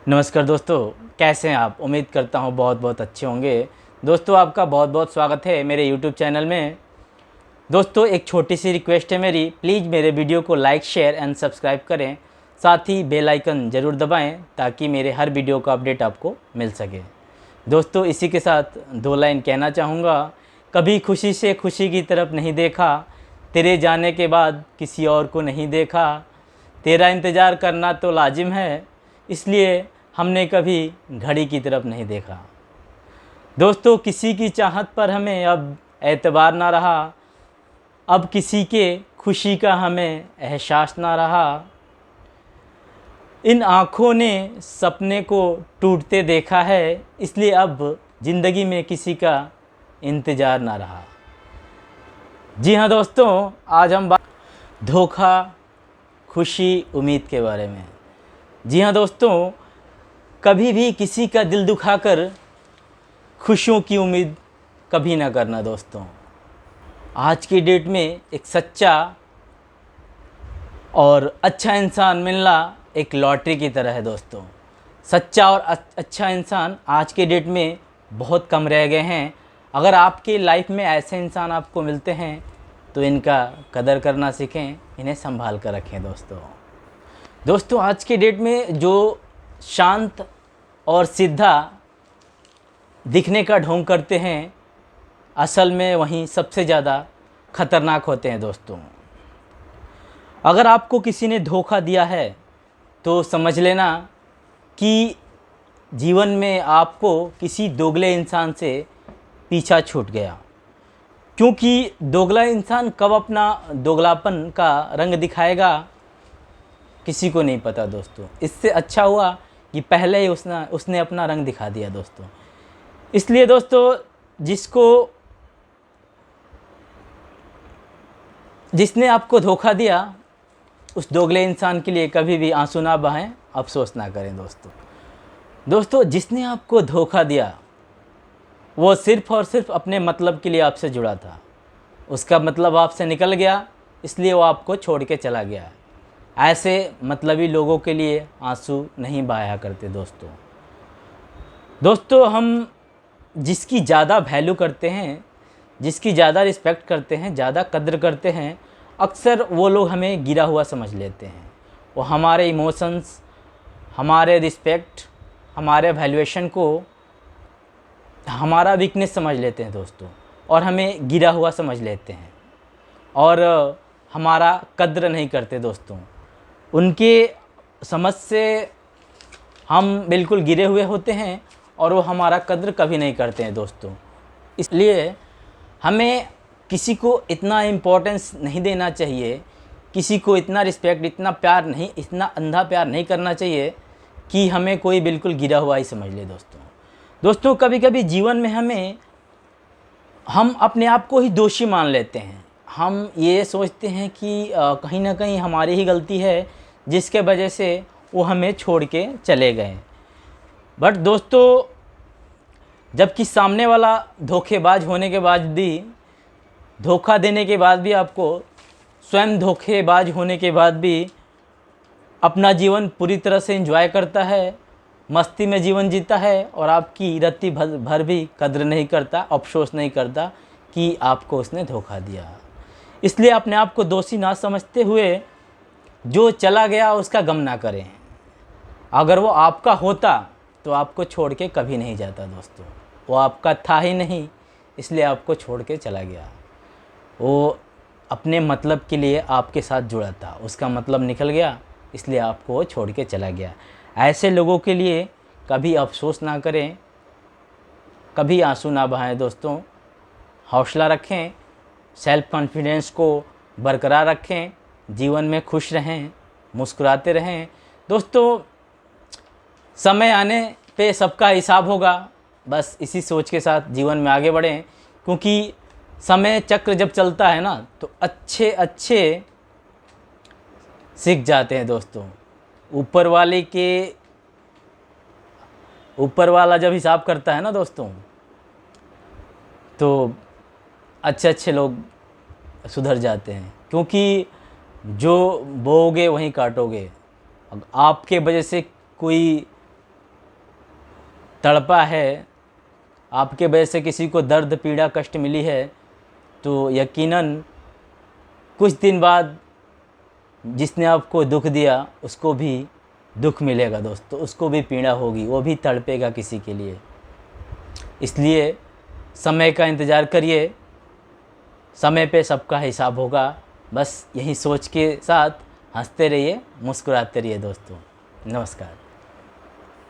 नमस्कार दोस्तों, कैसे हैं आप। उम्मीद करता हूँ बहुत बहुत अच्छे होंगे। दोस्तों, आपका बहुत बहुत स्वागत है मेरे YouTube चैनल में। दोस्तों, एक छोटी सी रिक्वेस्ट है मेरी, प्लीज़ मेरे वीडियो को लाइक शेयर एंड सब्सक्राइब करें। साथ ही बेल आइकन ज़रूर दबाएं ताकि मेरे हर वीडियो का अपडेट आपको मिल सके। दोस्तों, इसी के साथ दो लाइन कहना चाहूँगा। कभी खुशी से खुशी की तरफ नहीं देखा, तेरे जाने के बाद किसी और को नहीं देखा। तेरा इंतज़ार करना तो लाजिम है, इसलिए हमने कभी घड़ी की तरफ नहीं देखा। दोस्तों, किसी की चाहत पर हमें अब एतबार ना रहा, अब किसी के खुशी का हमें एहसास ना रहा। इन आँखों ने सपने को टूटते देखा है, इसलिए अब ज़िंदगी में किसी का इंतज़ार ना रहा। जी हाँ दोस्तों, आज हम बात धोखा, खुशी, उम्मीद के बारे में। जी हाँ दोस्तों, कभी भी किसी का दिल दुखाकर खुशियों की उम्मीद कभी ना करना। दोस्तों, आज की डेट में एक सच्चा और अच्छा इंसान मिलना एक लॉटरी की तरह है। दोस्तों, सच्चा और अच्छा इंसान आज के डेट में बहुत कम रह गए हैं। अगर आपकी लाइफ में ऐसे इंसान आपको मिलते हैं तो इनका कदर करना सीखें, इन्हें संभाल कर रखें। दोस्तों, आज के डेट में जो शांत और सीधा दिखने का ढोंग करते हैं, असल में वहीं सबसे ज़्यादा खतरनाक होते हैं। दोस्तों, अगर आपको किसी ने धोखा दिया है तो समझ लेना कि जीवन में आपको किसी दोगले इंसान से पीछा छूट गया। क्योंकि दोगला इंसान कब अपना दोगलापन का रंग दिखाएगा किसी को नहीं पता। दोस्तों, इससे अच्छा हुआ कि पहले ही उसने अपना रंग दिखा दिया। दोस्तों, इसलिए दोस्तों, जिसने आपको धोखा दिया उस दोगले इंसान के लिए कभी भी आंसू ना बहाएं, अफसोस ना करें। दोस्तों, जिसने आपको धोखा दिया वो सिर्फ़ और सिर्फ अपने मतलब के लिए आपसे जुड़ा था। उसका मतलब आपसे निकल गया, इसलिए वो आपको छोड़ के चला गया। ऐसे मतलबी लोगों के लिए आंसू नहीं बहाया करते। दोस्तों, हम जिसकी ज़्यादा वैल्यू करते हैं, जिसकी ज़्यादा रिस्पेक्ट करते हैं, ज़्यादा कद्र करते हैं, अक्सर वो लोग हमें गिरा हुआ समझ लेते हैं। वो हमारे इमोशंस, हमारे रिस्पेक्ट, हमारे वैल्यूएशन को हमारा वीकनेस समझ लेते हैं। दोस्तों, और हमें गिरा हुआ समझ लेते हैं और हमारा कद्र नहीं करते। दोस्तों, उनके समझ से हम बिल्कुल गिरे हुए होते हैं और वो हमारा कद्र कभी नहीं करते हैं। दोस्तों, इसलिए हमें किसी को इतना इम्पोर्टेंस नहीं देना चाहिए, किसी को इतना रिस्पेक्ट, इतना प्यार नहीं, इतना अंधा प्यार नहीं करना चाहिए कि हमें कोई बिल्कुल गिरा हुआ ही समझ ले। दोस्तों, कभी कभी जीवन में हम अपने आप को ही दोषी मान लेते हैं। हम ये सोचते हैं कि कहीं ना कहीं हमारी ही गलती है जिसके वजह से वो हमें छोड़ के चले गए। बट दोस्तों, जबकि सामने वाला धोखेबाज होने के बाद भी, धोखा देने के बाद भी, आपको स्वयं धोखेबाज होने के बाद भी अपना जीवन पूरी तरह से एंजॉय करता है, मस्ती में जीवन जीता है और आपकी रत्ती भर भी कद्र नहीं करता, अफसोस नहीं करता कि आपको उसने धोखा दिया। इसलिए अपने आप को दोषी ना समझते हुए जो चला गया उसका गम ना करें। अगर वो आपका होता तो आपको छोड़ के कभी नहीं जाता। दोस्तों, वो आपका था ही नहीं, इसलिए आपको छोड़ के चला गया। वो अपने मतलब के लिए आपके साथ जुड़ा था, उसका मतलब निकल गया, इसलिए आपको वो छोड़ के चला गया। ऐसे लोगों के लिए कभी अफसोस ना करें, कभी आंसू ना बहाएं। दोस्तों, हौसला रखें, सेल्फ कॉन्फिडेंस को बरकरार रखें, जीवन में खुश रहें, मुस्कुराते रहें। दोस्तों, समय आने पे सबका हिसाब होगा, बस इसी सोच के साथ जीवन में आगे बढ़ें। क्योंकि समय चक्र जब चलता है ना तो अच्छे अच्छे सीख जाते हैं। दोस्तों, ऊपर वाला जब हिसाब करता है ना दोस्तों, तो अच्छे अच्छे लोग सुधर जाते हैं। क्योंकि जो बोओगे वहीं काटोगे। अब आपके वजह से कोई तड़पा है, आपके वजह से किसी को दर्द पीड़ा कष्ट मिली है, तो यकीनन कुछ दिन बाद जिसने आपको दुख दिया उसको भी दुख मिलेगा दोस्तों, उसको भी पीड़ा होगी, वो भी तड़पेगा किसी के लिए। इसलिए समय का इंतज़ार करिए, समय पे सबका हिसाब होगा। बस यही सोच के साथ हंसते रहिए, मुस्कुराते रहिए दोस्तों। नमस्कार।